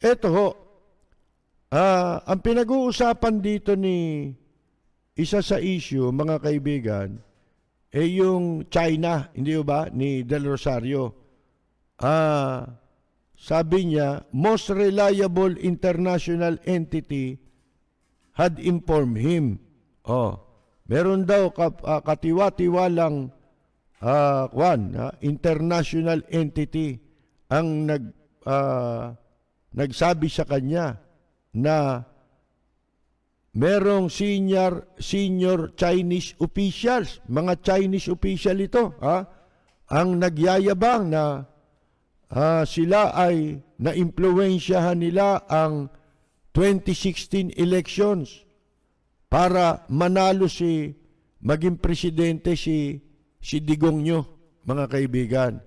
Eto ho, ang pinag-uusapan dito ni isa sa issue, mga kaibigan, yung China, hindi ba, ni Del Rosario. Sabi niya, most reliable international entity had informed him. Meron daw katiwa-tiwalang international entity ang nagsabi sa kanya na merong senior Chinese officials, mga Chinese official ito, ang nagyayabang na sila ay naimpluwensyahan nila ang 2016 elections para manalo maging presidente si Digong nyo, mga kaibigan.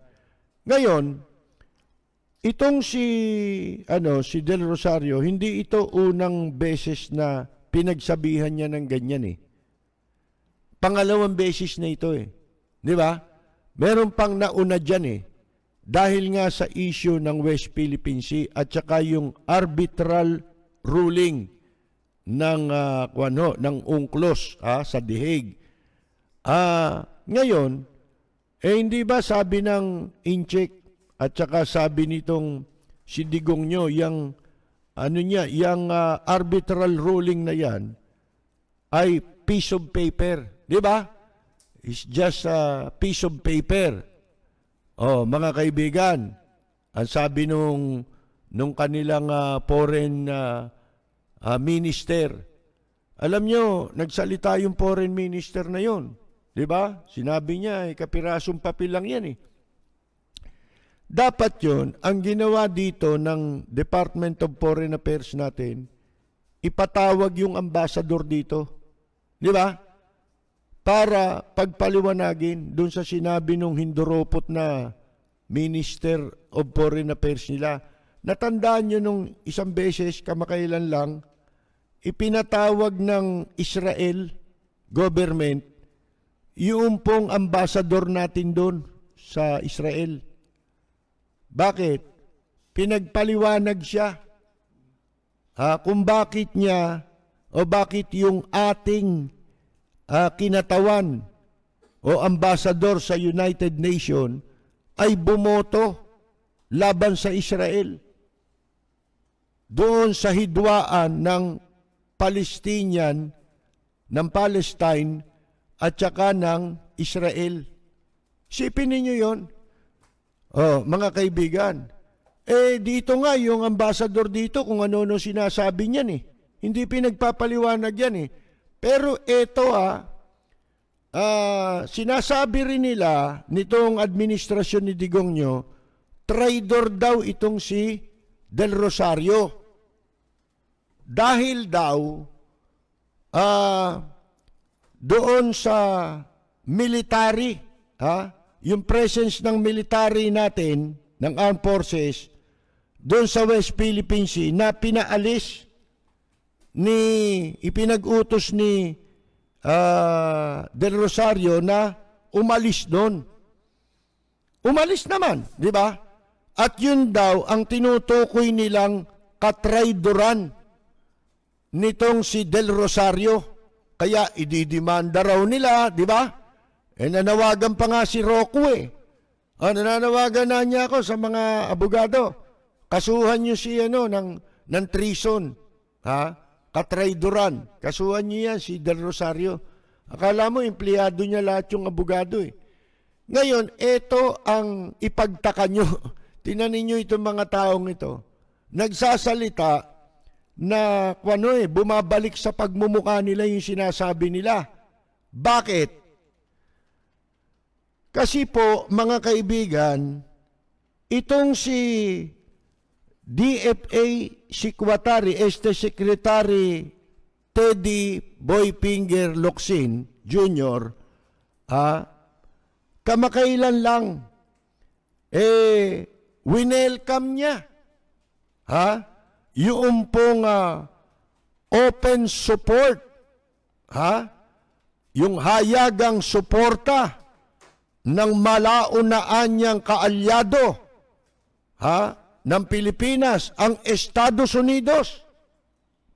Ngayon, itong si Del Rosario, hindi ito unang beses na pinagsabihan niya ng ganyan eh. Pangalawang beses na ito eh. Di ba? Meron pang nauna dyan eh. Dahil nga sa issue ng West Philippine Sea at saka yung arbitral ruling ng UNCLOS sa The Hague. Ngayon, hindi ba sabi ng Incheck at saka sabi nitong si Digong nyo, yung arbitral ruling na yan ay piece of paper. Di ba? It's just a piece of paper. Mga kaibigan, ang sabi nung kanilang foreign minister, alam nyo, nagsalita yung foreign minister na yon. Di ba? Sinabi niya, kapirasong papel lang yan eh. Dapat yun, ang ginawa dito ng Department of Foreign Affairs natin, ipatawag yung ambassador dito. Di ba? Para pagpaliwanagin dun sa sinabi nung hinduropot na Minister of Foreign Affairs nila. Natandaan nyo nung isang beses, kamakailan lang, ipinatawag ng Israel government yung pong ambassador natin doon sa Israel. Bakit? Pinagpaliwanag siya kung bakit niya o bakit yung ating kinatawan o ambassador sa United Nations ay bumoto laban sa Israel. Doon sa hidwaan ng Palestinian, ng Palestine at saka ng Israel. Sipin ninyo yon. Mga kaibigan. Dito nga yung ambassador dito kung ano sinasabi niyan eh. Hindi pinagpapaliwanag yan eh. Pero ito sinasabi rin nila nitong administrasyon ni Digong nyo, traidor daw itong si Del Rosario. Dahil daw doon sa military, yung presence ng military natin, ng armed forces, doon sa West Philippine Sea na pinaalis ipinag-utos ni Del Rosario na umalis doon. Umalis naman, di ba? At yun daw ang tinutukoy nilang katraidoran nitong si Del Rosario. Kaya ididimanda raw nila, di ba? Nanawagan pa nga si Rocco eh. Nananawagan na niya ako sa mga abogado. Kasuhan niyo si ng treason. Katraidoran. Kasuhan niyo yan si Del Rosario. Akala mo, empleyado niya lahat yung abogado eh. Ngayon, ito ang ipagtaka nyo. Tinanin nyo itong mga taong ito. Nagsasalita na bumabalik sa pagmumukha nila yung sinasabi nila. Bakit? Kasi po, mga kaibigan, itong si DFA Secretary, Secretary Teddy Boyfinger Locsin Jr., kamakailan lang, winelcome niya, yung pong open support, yung hayagang suporta ng malaunaan niyang kaalyado, ng Pilipinas ang Estados Unidos.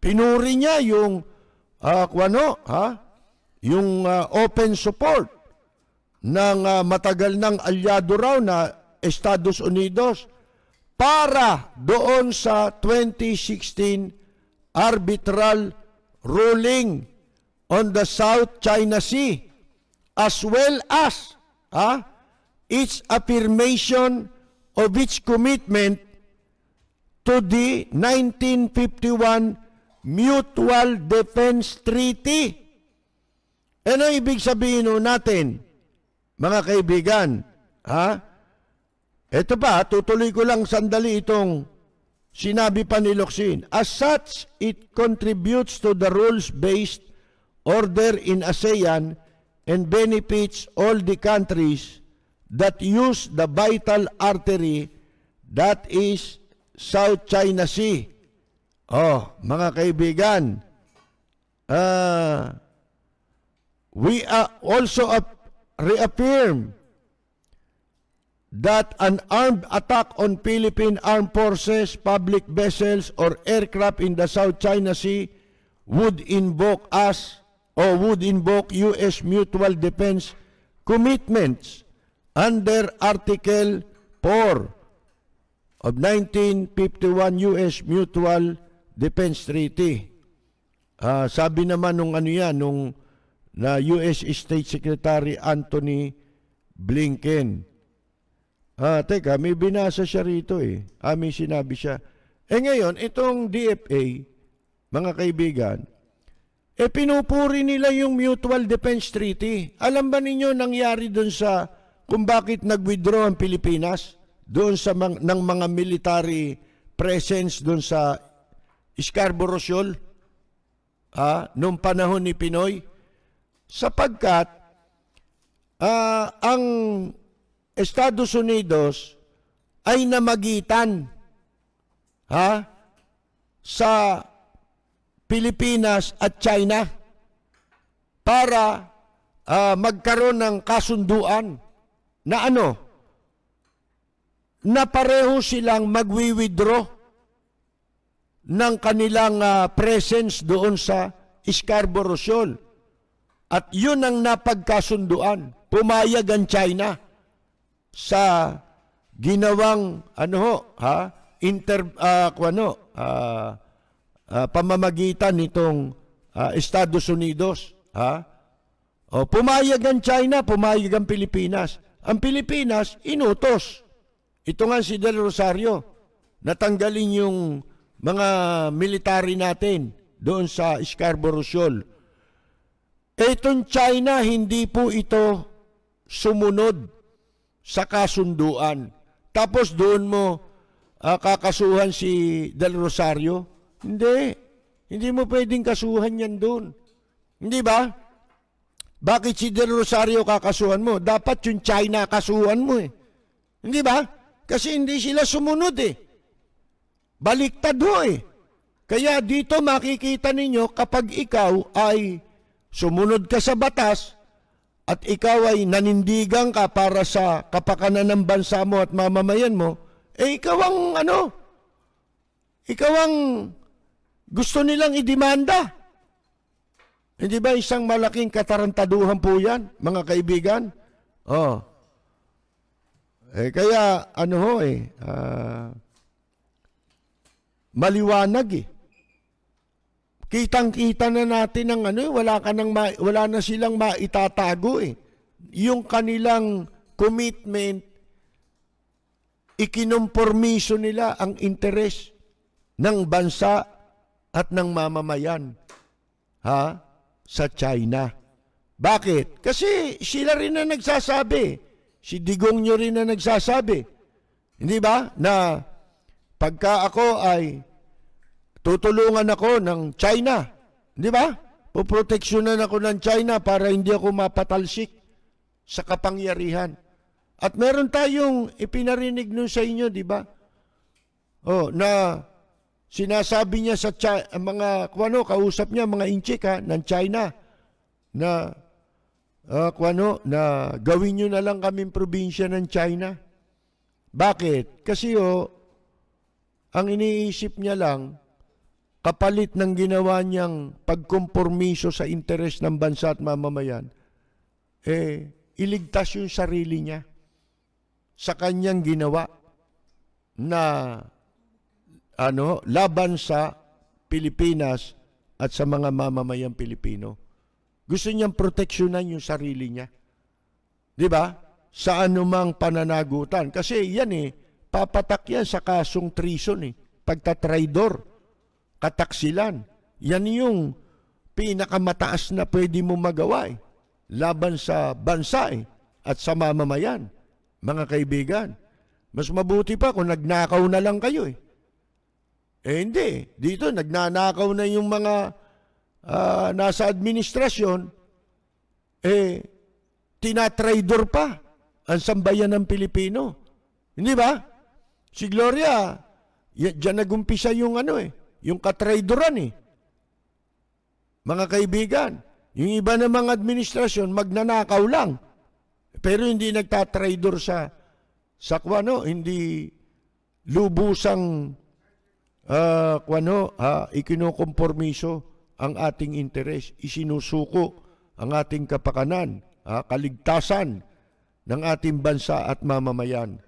Pinuri niya yung yung open support ng matagal ng alyado raw na Estados Unidos para doon sa 2016 arbitral ruling on the South China Sea, as well as its affirmation of its commitment to the 1951 Mutual Defense Treaty. Ano ibig sabihin natin, mga kaibigan? Ito pa, tutuloy ko lang sandali itong sinabi pa ni Locsin. As such, it contributes to the rules-based order in ASEAN and benefits all the countries that use the vital artery that is South China Sea. Mga kaibigan, we also reaffirm that an armed attack on Philippine Armed Forces, public vessels, or aircraft in the South China Sea would invoke U.S. mutual defense commitments under Article 4 of 1951 U.S. Mutual Defense Treaty. Sabi naman nung na U.S. State Secretary Anthony Blinken. Teka, may binasa siya rito may sinabi siya. Ngayon, itong DFA, mga kaibigan, pinupuri nila yung Mutual Defense Treaty. Alam ba ninyo nangyari doon sa kung bakit nag-withdraw ang Pilipinas doon sa ng mga military presence doon sa Scarborough Shoal noong panahon ni Pinoy? Sapagkat ang Estados Unidos ay namagitan sa Pilipinas at China para magkaroon ng kasunduan na na pareho silang magwi-withdraw ng kanilang presence doon sa Scarborough Shoal. At yun ang napagkasunduan. Pumayag ang China sa ginawang pamamagitan nitong Estados Unidos. Pumayag ang China, pumayag ang Pilipinas. Ang Pilipinas, inutos. Ito nga si Del Rosario, natanggalin yung mga military natin doon sa Scarborough Shoal. Itong China, hindi po ito sumunod sa kasunduan. Tapos doon mo kakasuhan si Del Rosario? Hindi. Hindi mo pwedeng kasuhan yan doon. Hindi ba? Bakit si Del Rosario kakasuhan mo? Dapat yung China kasuhan mo Hindi ba? Kasi hindi sila sumunod Baliktad ho Kaya dito makikita ninyo kapag ikaw ay sumunod ka sa batas at ikaw ay nanindigan ka para sa kapakanan ng bansa mo at mamamayan mo, ikaw ang ikaw ang gusto nilang idemanda. Hindi ba isang malaking katarantaduhan po yan, mga kaibigan? Kaya maliwanag Kitang-kita na natin ang wala na silang maitatago Yung kanilang commitment, ikinompormiso nila ang interes ng bansa at ng mamamayan sa China. Bakit? Kasi sila rin na nagsasabi. Si Digong nyo rin na nagsasabi. Hindi ba? Na pagka ako ay tutulungan ako ng China. Di ba? Poproteksyonan ako ng China para hindi ako mapatalsik sa kapangyarihan. At meron tayong ipinarinig nun sa inyo, di ba? Na sinasabi niya sa mga, kausap niya, mga inchik ng China, na, na gawin nyo na lang kaming probinsya ng China. Bakit? Kasi ang iniisip niya lang, kapalit ng ginawa niyang pagkompormiso sa interes ng bansa at mamamayan, iligtas yung sarili niya sa kanyang ginawa na laban sa Pilipinas at sa mga mamamayang Pilipino. Gusto niyang proteksyonan yung sarili niya. Di ba? Sa anumang pananagutan. Kasi yan papatak yan sa kasong treason pagtatraydor, kataksilan. Yan yung pinakamataas na pwede mo magawa laban sa bansa at sa mamamayan. Mga kaibigan, mas mabuti pa kung nagnakaw na lang kayo hindi. Dito, nagnanakaw na yung mga nasa administrasyon, tinatraydor pa ang sambayan ng Pilipino. Hindi ba? Si Gloria, dyan nagumpisa yung yung katraydoran Mga kaibigan, yung iba ng mga administrasyon, magnanakaw lang. Pero hindi nagtatraydor hindi lubusang ikinokompormiso ang ating interes, isinusuko ang ating kapakanan, kaligtasan ng ating bansa at mamamayan.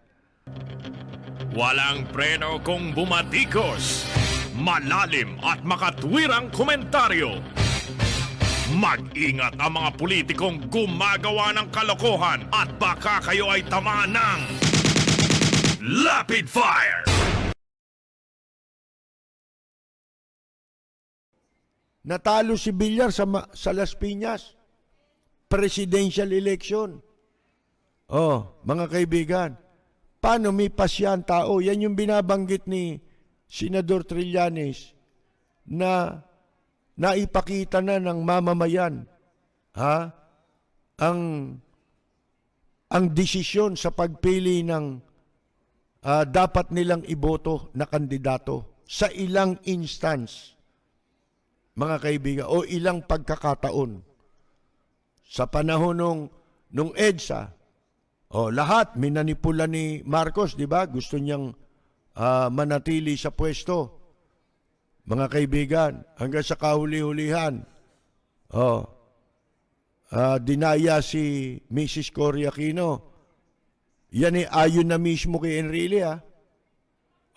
Walang preno kung bumatikos, malalim at makatwirang komentaryo. Mag-ingat ang mga politikong gumagawa ng kalokohan at baka kayo ay tamaan ng Lapid Fire! Natalo si Villar sa Las Piñas. Presidential election. Mga kaibigan, paano may pasyan tao? Yan yung binabanggit ni Senador Trillanes na naipakita na ng mamamayan ang desisyon sa pagpili ng dapat nilang iboto na kandidato sa ilang instance, mga kaibigan, o ilang pagkakataon. Sa panahon nung EDSA, lahat minanipula ni Marcos, di ba? Gusto niyang manatili sa pwesto. Mga kaibigan, hanggang sa kahuli-hulihan, dinaya si Mrs. Cory Aquino. Yan ayon na mismo kay Enrile,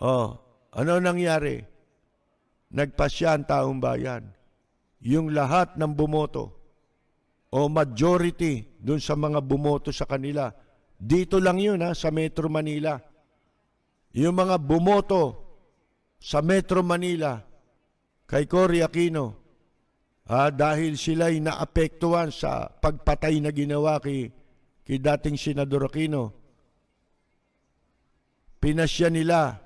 ano nangyari? Nagpasya ang taong bayan. Yung lahat ng bumoto, o majority dun sa mga bumoto sa kanila, dito lang yun sa Metro Manila. Yung mga bumoto sa Metro Manila kay Cory Aquino, dahil sila'y naapektuhan sa pagpatay na ginawa kay dating Senador Aquino, pinasya nila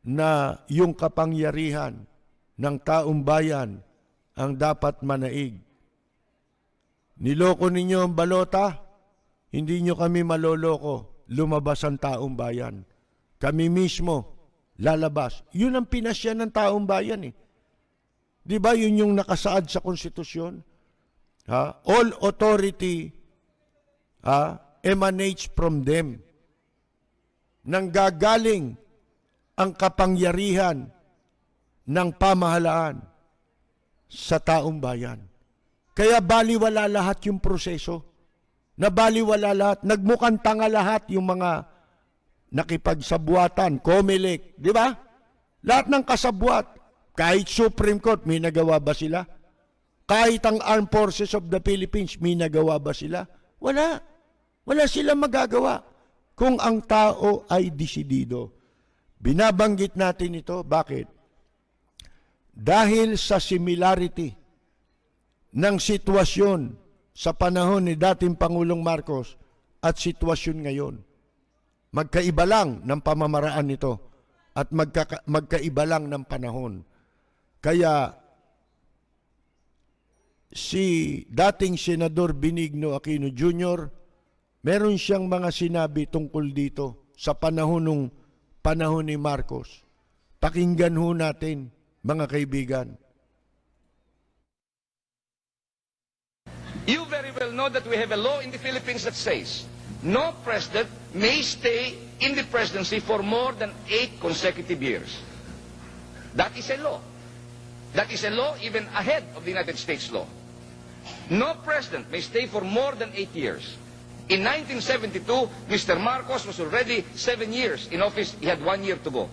na yung kapangyarihan ng taong bayan ang dapat manaig. Niloko ninyo ang balota, hindi nyo kami maloloko. Lumabas ang taong bayan. Kami mismo lalabas. Yun ang pinasya ng taong bayan Di ba yun yung nakasaad sa konstitusyon? All authority emanates from them. Nanggagaling ang kapangyarihan ng pamahalaan sa taong bayan. Kaya baliwala lahat yung proseso. Nabaliwala lahat. Nagmukhang tanga lahat yung mga nakipagsabuatan, COMELEC, di ba? Lahat ng kasabwat. Kahit Supreme Court, may nagawa ba sila? Kahit ang Armed Forces of the Philippines, may nagawa ba sila? Wala. Wala silang magagawa kung ang tao ay desidido. Binabanggit natin ito. Bakit? Dahil sa similarity ng sitwasyon sa panahon ni dating Pangulong Marcos at sitwasyon ngayon. Magkaiba lang ng pamamaraan nito at magkaiba lang ng panahon. Kaya si dating Senador Benigno Aquino Jr., meron siyang mga sinabi tungkol dito sa panahon ni Marcos. Pakinggan ho natin, mga kaibigan. You very well know that we have a law in the Philippines that says no president may stay in the presidency for more than 8 consecutive years. That is a law. That is a law even ahead of the United States law. No president may stay for more than 8 years. In 1972, Mr. Marcos was already 7 years in office. He had 1 year to go.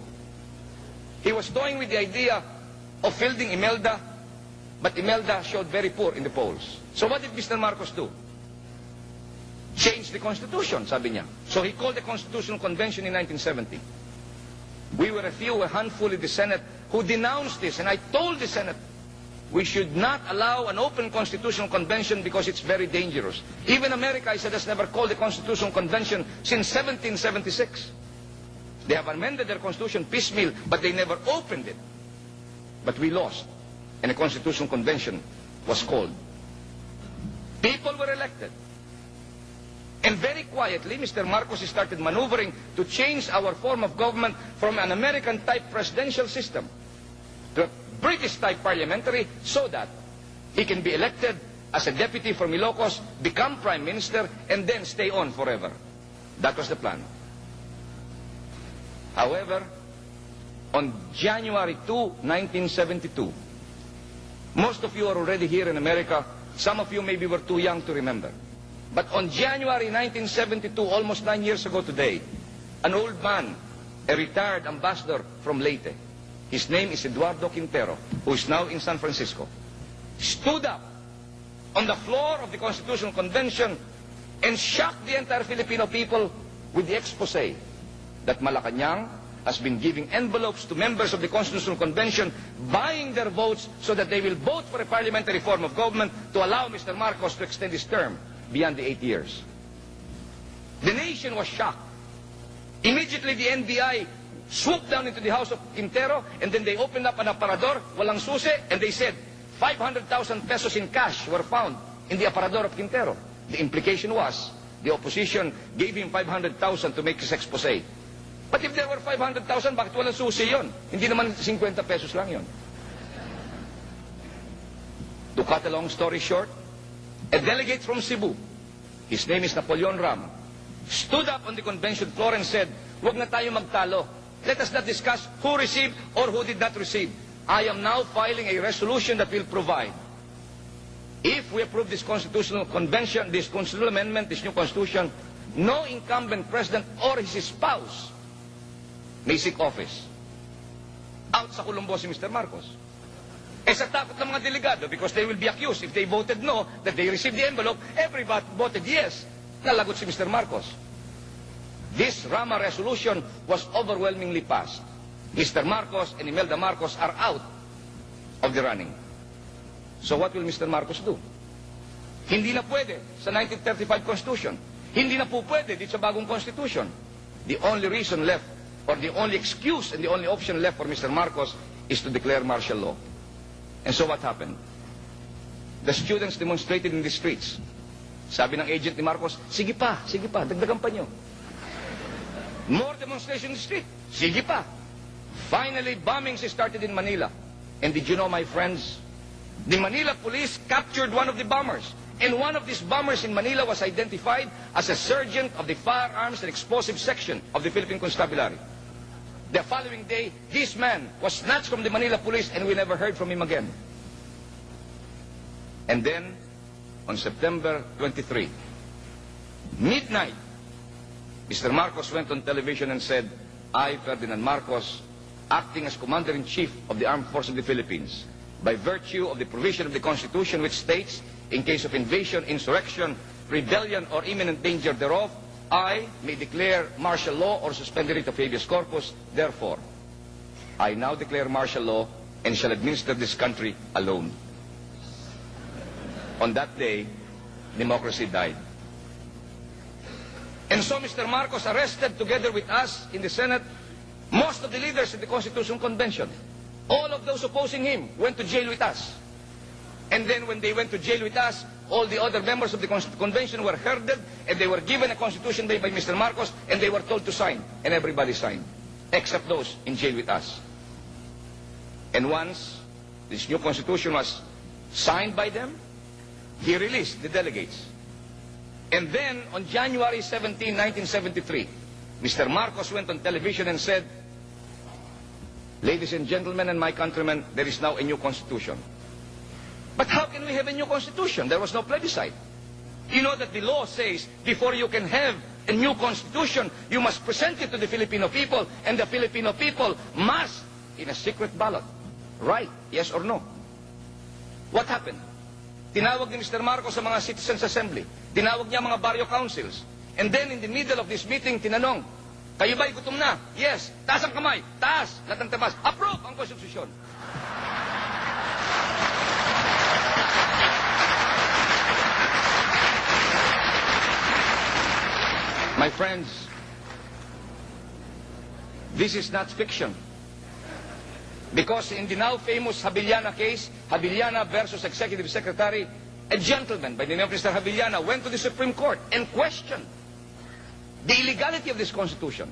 He was toying with the idea of fielding Imelda, but Imelda showed very poor in the polls. So what did Mr. Marcos do? Change the Constitution, sabi niya. So he called the Constitutional Convention in 1970. We were a handful in the Senate who denounced this, and I told the Senate, we should not allow an open Constitutional Convention because it's very dangerous. Even America, I said, has never called the Constitutional Convention since 1776. They have amended their Constitution piecemeal, but they never opened it. But we lost, and a Constitutional Convention was called. People were elected. And very quietly, Mr. Marcos started maneuvering to change our form of government from an American-type presidential system to a British-type parliamentary so that he can be elected as a deputy from Ilocos, become prime minister, and then stay on forever. That was the plan. However, on January 2, 1972, most of you are already here in America. Some of you maybe were too young to remember. But on January 1972, almost 9 years ago today, an old man, a retired ambassador from Leyte, his name is Eduardo Quintero, who is now in San Francisco, stood up on the floor of the Constitutional Convention and shocked the entire Filipino people with the expose that Malacanang has been giving envelopes to members of the Constitutional Convention, buying their votes so that they will vote for a parliamentary form of government to allow Mr. Marcos to extend his term beyond the 8 years. The nation was shocked. Immediately the NBI swooped down into the house of Quintero, and then they opened up an aparador, walang susi, and they said 500,000 pesos in cash were found in the aparador of Quintero. The implication was the opposition gave him 500,000 to make his expose. But if there were 500,000, bakit walang susi yun? Hindi naman 50 pesos lang yun. To cut a long story short, a delegate from Cebu, his name is Napoleon Ram, stood up on the convention floor and said, "Huwag na tayo magtalo. Let us not discuss who received or who did not receive. I am now filing a resolution that will provide, if we approve this constitutional convention, this constitutional amendment, this new constitution, no incumbent president or his spouse may seek office." Out sa kulumbo si Mr. Marcos. Eh sa takot ng mga delegado, because they will be accused if they voted no, that they received the envelope, everybody voted yes. Nalagot si Mr. Marcos. This Rama resolution was overwhelmingly passed. Mr. Marcos and Imelda Marcos are out of the running. So what will Mr. Marcos do? Hindi na pwede sa 1935 Constitution. Hindi na po pwede dito sa bagong Constitution. The only reason left, or the only excuse and the only option left for Mr. Marcos is to declare martial law. And so what happened? The students demonstrated in the streets. Sabi ng agent ni Marcos, sige pa, dagdagan pa nyo. More demonstration in the street. Sige pa. Finally, bombings started in Manila. And did you know, my friends, the Manila police captured one of the bombers. And one of these bombers in Manila was identified as a sergeant of the firearms and explosive section of the Philippine Constabulary. The following day, this man was snatched from the Manila police and we never heard from him again. And then, on September 23, midnight, Mr. Marcos went on television and said, "I, Ferdinand Marcos, acting as Commander-in-Chief of the Armed Forces of the Philippines, by virtue of the provision of the Constitution which states, in case of invasion, insurrection, rebellion, or imminent danger thereof, I may declare martial law or suspend the writ of habeas corpus. Therefore, I now declare martial law and shall administer this country alone." On that day, democracy died. And so Mr. Marcos arrested together with us in the Senate most of the leaders in the Constitutional Convention. All of those opposing him went to jail with us. And then when they went to jail with us, all the other members of the convention were herded and they were given a constitution by Mr. Marcos and they were told to sign. And everybody signed, except those in jail with us. And once this new constitution was signed by them, he released the delegates. And then, on January 17, 1973, Mr. Marcos went on television and said, "Ladies and gentlemen and my countrymen, there is now a new constitution." But how can we have a new constitution? There was no plebiscite. You know that the law says, before you can have a new constitution, you must present it to the Filipino people, and the Filipino people must, in a secret ballot, write yes or no. What happened? Tinawag ni Mr. Marcos sa mga citizens assembly. Tinawag niya mga barrio councils. And then in the middle of this meeting, tinanong, "Kayo ba'y gutom na?" "Yes." "Taas ang kamay." "Taas." Lahat ng taas. "Approve ang konstitusyon." My friends, this is not fiction. Because in the now famous Habiliana case, Habiliana versus Executive Secretary, a gentleman by the name of Mr. Habiliana went to the Supreme Court and questioned the illegality of this Constitution.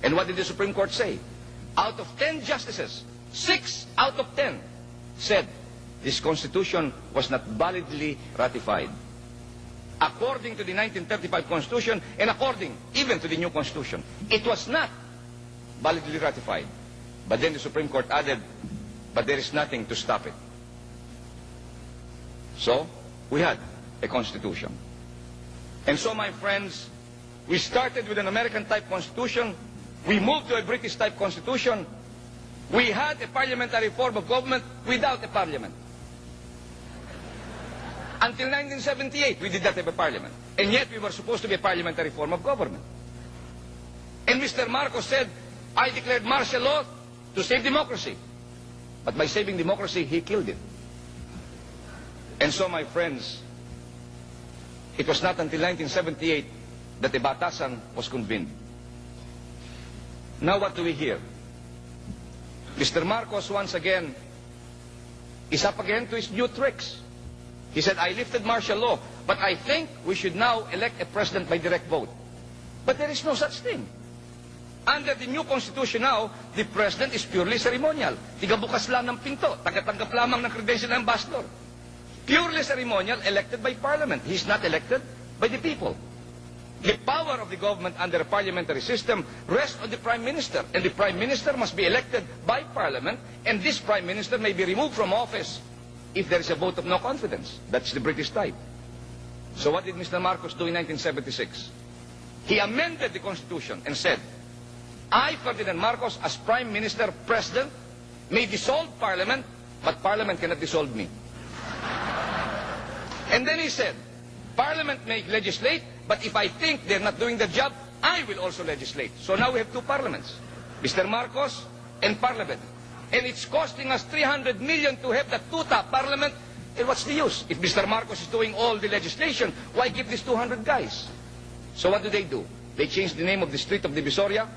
And what did the Supreme Court say? Out of 10 justices, 6 out of 10 said this Constitution was not validly ratified. According to the 1935 Constitution and according even to the new Constitution, it was not validly ratified. But then the Supreme Court added, but there is nothing to stop it. So, we had a Constitution. And so, my friends, we started with an American-type Constitution. We moved to a British-type Constitution. We had a parliamentary form of government without a parliament. Until 1978, we did not have a parliament. And yet, we were supposed to be a parliamentary form of government. And Mr. Marcos said, "I declared martial law to save democracy." But by saving democracy, he killed it. And so, my friends, it was not until 1978 that the Batasan was convened. Now what do we hear? Mr. Marcos, once again, is up again to his new tricks. He said, "I lifted martial law, but I think we should now elect a president by direct vote." But there is no such thing. Under the new constitution now, the president is purely ceremonial. Tigabukas lang ng pinto, tagatanggap lamang ng credential ng ambassador. Purely ceremonial, elected by parliament. He's not elected by the people. The power of the government under a parliamentary system rests on the prime minister, and the prime minister must be elected by parliament, and this prime minister may be removed from office if there is a vote of no confidence. That's the British type. So what did Mr. Marcos do in 1976? He amended the Constitution and said, "I, Ferdinand Marcos, as Prime Minister, President, may dissolve Parliament, but Parliament cannot dissolve me." And then he said, "Parliament may legislate, but if I think they're not doing their job, I will also legislate." So now we have 2 parliaments, Mr. Marcos and Parliament. And it's costing us 300 million to have that tuta parliament. And what's the use? If Mr. Marcos is doing all the legislation, why give these 200 guys? So what do? They change the name of the street of Divisoria.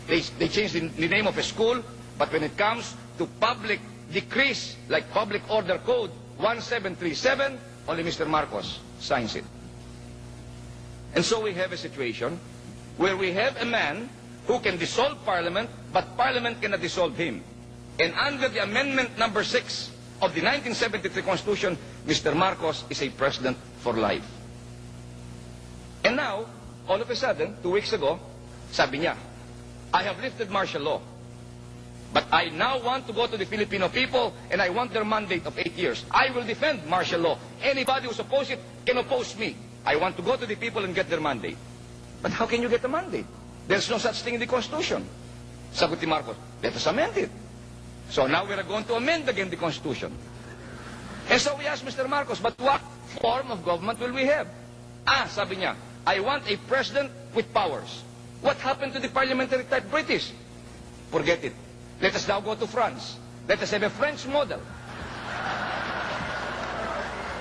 They change the name of a school. But when it comes to public decrees, like Public Order Code 1737, only Mr. Marcos signs it. And so we have a situation where we have a man who can dissolve Parliament, but Parliament cannot dissolve him. And under the amendment number 6 of the 1973 Constitution, Mr. Marcos is a president for life. And now, all of a sudden, 2 weeks ago, sabi niya, "I have lifted martial law, but I now want to go to the Filipino people and I want their mandate of 8 years. I will defend martial law. Anybody who's opposed it can oppose me. I want to go to the people and get their mandate." But how can you get a mandate? There's no such thing in the Constitution. Sagot ni Marcos, "Let us amend it." So now we are going to amend again the Constitution. And so we asked Mr. Marcos, "But what form of government will we have?" Sabi niya, "I want a president with powers." What happened to the parliamentary type British? Forget it. Let us now go to France. Let us have a French model.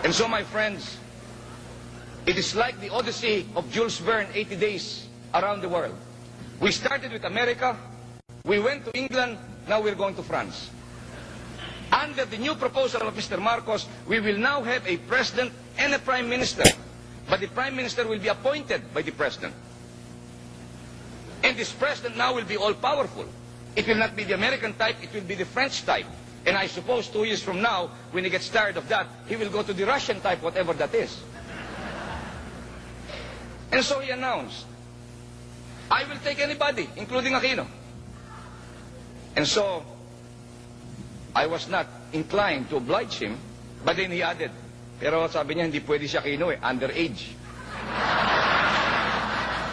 And so, my friends, it is like the Odyssey of Jules Verne, 80 days around the world. We started with America, we went to England, now we're going to France. Under the new proposal of Mr. Marcos, we will now have a president and a prime minister. But the prime minister will be appointed by the president. And this president now will be all-powerful. It will not be the American type, it will be the French type. And I suppose 2 years from now, when he gets tired of that, he will go to the Russian type, whatever that is. And so he announced, I will take anybody, including Aquino. And so, I was not inclined to oblige him, but then he added, pero sabi niya, hindi pwede si Aquino underage.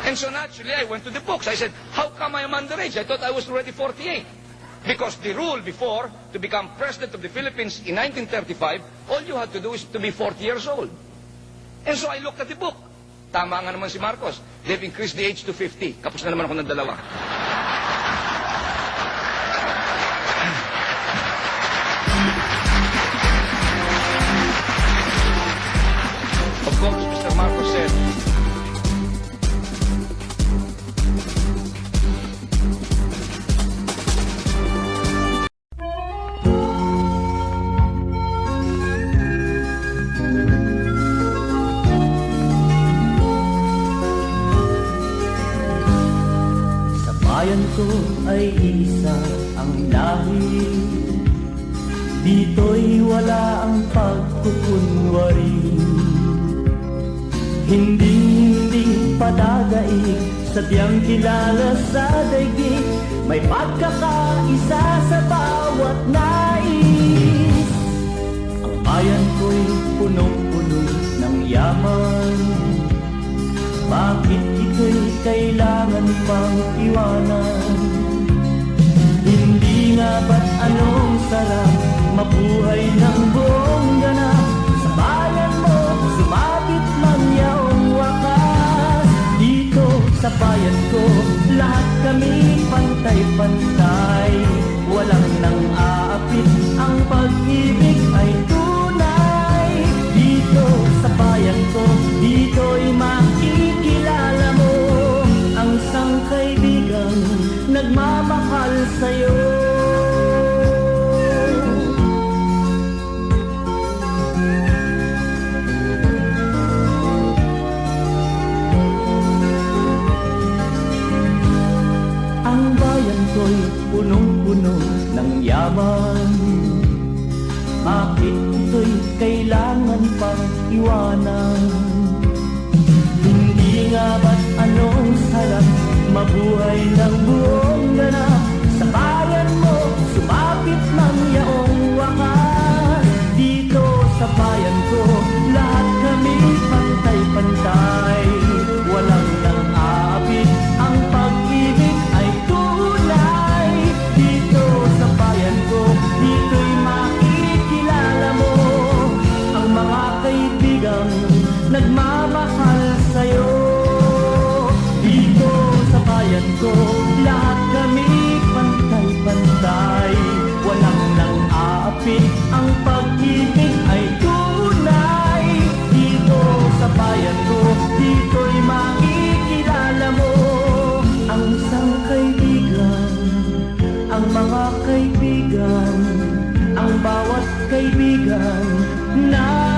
And so naturally, I went to the books. I said, how come I am underage? I thought I was already 48. Because the rule before, to become president of the Philippines in 1935, all you had to do is to be 40 years old. And so I looked at the book. Tama nga naman si Marcos. They've increased the age to 50. Kapos na naman ako ng dalawa. Of course, Mr. Marcos said, sa bayan ko ay isa ang lahi, dito'y wala ang pagkukunwari. Hindi padadaig, sadyang kilala sa daigdig, may pagkakaisa sa bawat nais. Ang bayan ko'y punong-puno ng yaman, bakit ito'y kailangan pang iwanan? Hindi nga ba't anong sarap mabuhay ng buong ganap? Sa bayan mo, sumabit man yaong wakas. Dito sa bayan ko, lahat kami pantay-pantay. Walang nang aapit, ang pag-ibig ay tunay. Dito sa bayan ko, dito'y makikilala mo ang isang kaibigan nagmamahal sa'yo. Ang bayan ko'y punong-puno ng yaman, bakit ito'y kailangan pang iwanan? Hindi nga ba't anong sarap mabuhay ng buong ganap? Sa bayan mo, sumapit man yaong wakas. Dito sa bayan ko, lahat kami pantay-pantay. Walang nang aapit, ang pag-ibig ay tunay. Dito sa bayan ko, dito'y makikilala mo ang mga kaibigang nagmamahal sa'yo. Dito sa bayan ko, lahat kami pantay-pantay. Walang nang aapit, ang pag-ibig ay tunay. Dito sa bayan ko, dito'y makikilala mo ang isang kaibigan, ang mga kaibigan, ang bawat kaibigan na